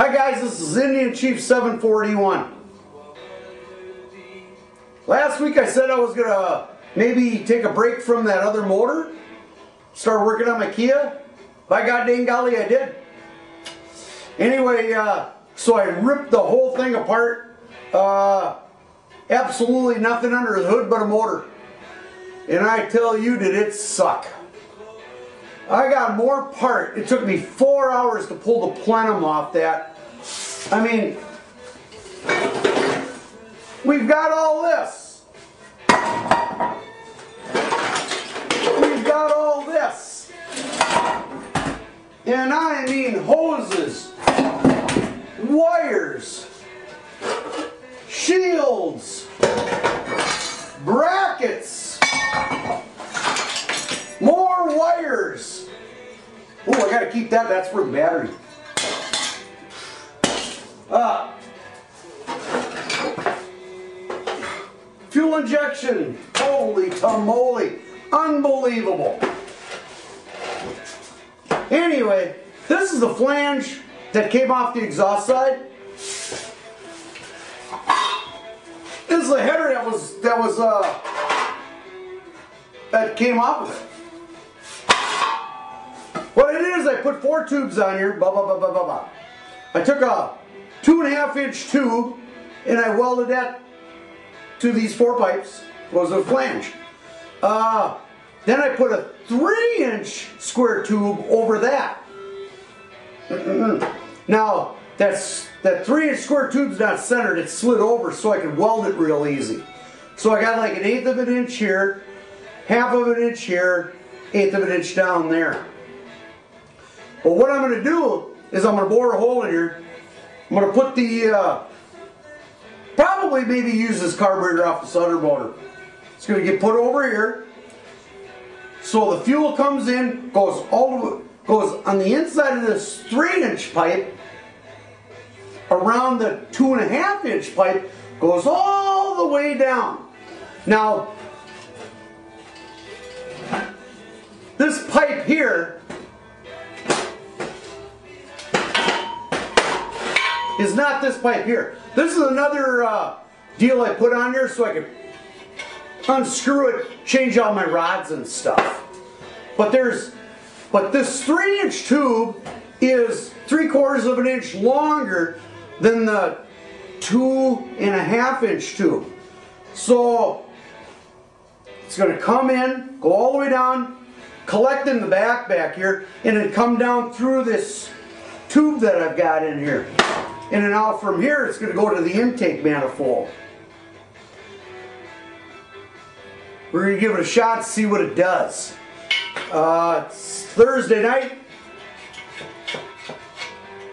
Hi guys, this is Indian Chief 741. Last week I said I was going to maybe take a break from that other motor, start working on my Kia. By God dang golly, I did. Anyway, so I ripped the whole thing apart. Absolutely nothing under the hood but a motor. And I tell you, did it suck. I got more part. It took me 4 hours to pull the plenum off that. I mean, we've got all this. We've got all this. And I mean hoses, wires, shields, brackets, more wires. Oh, I gotta keep that, that's for the battery. Fuel injection, holy tamale, unbelievable. Anyway, this is the flange that came off the exhaust side. This is the header that came off of it. What I did is I put 4 tubes on here, blah, blah, blah, blah, blah, blah. I took a 2.5 inch tube and I welded that to these 4 pipes. It was a flange. Then I put a 3-inch square tube over that. Now, that 3-inch square tube's not centered, it's slid over so I could weld it real easy. So I got like 1/8 of an inch here, 1/2 of an inch here, 1/8 of an inch down there. But what I'm going to do is I'm going to bore a hole in here. I'm going to put the, probably maybe use this carburetor off the Sutter motor. It's going to get put over here. So the fuel comes in, goes on the inside of this 3-inch pipe, around the 2.5 inch pipe, goes all the way down. Now, this pipe here is not this pipe here. This is another deal I put on here so I could unscrew it, change all my rods and stuff. But this 3-inch tube is 3/4 of an inch longer than the 2.5 inch tube. So it's going to come in, go all the way down, collect in the back here, and then come down through this tube that I've got in here. And then out from here, it's going to go to the intake manifold. We're going to give it a shot, see what it does. It's Thursday night.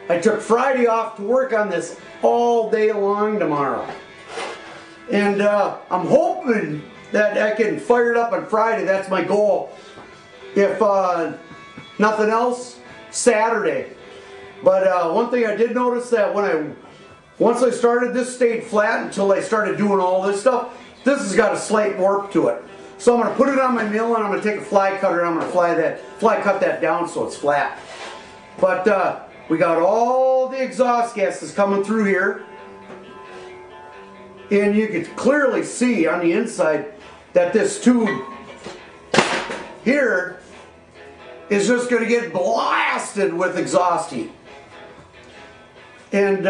I took Friday off to work on this all day long tomorrow. And I'm hoping that I can fire it up on Friday. That's my goal. If nothing else, Saturday. But one thing I did notice that once I started, this stayed flat until I started doing all this stuff. This has got a slight warp to it. So I'm going to put it on my mill and I'm going to take a fly cutter and I'm going to fly cut that down so it's flat. But we got all the exhaust gases coming through here. And you can clearly see on the inside that this tube here is just going to get blasted with exhaust heat. And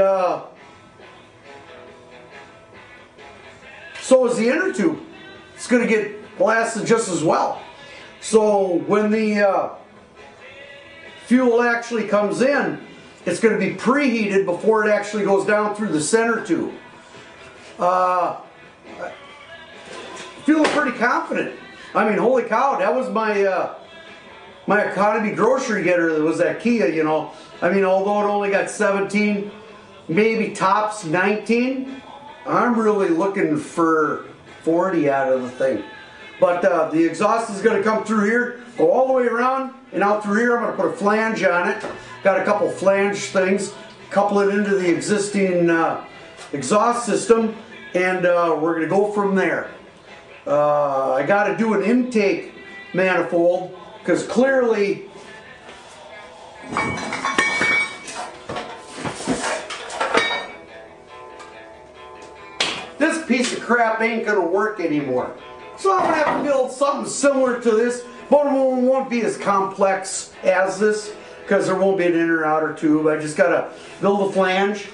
so is the inner tube. It's going to get blasted just as well. So when the fuel actually comes in, it's going to be preheated before it actually goes down through the center tube. Feeling pretty confident. I mean, holy cow, that was my economy grocery getter. That was that Kia, you know. I mean, although it only got 17, maybe tops 19, I'm really looking for 40 out of the thing. But the exhaust is going to come through here, go all the way around, and out through here I'm going to put a flange on it. Got a couple flange things, couple it into the existing exhaust system, and we're going to go from there. I got to do an intake manifold, because clearly crap ain't gonna work anymore. So I'm gonna have to build something similar to this, but it won't be as complex as this because there won't be an inner and outer tube. I just gotta build a flange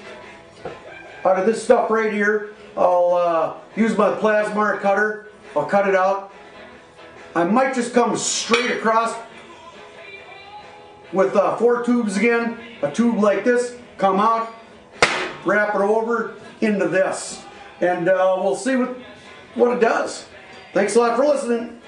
out of this stuff right here. I'll use my plasma cutter. I'll cut it out. I might just come straight across with 4 tubes again. A tube like this, come out, wrap it over into this. And we'll see what it does. Thanks a lot for listening.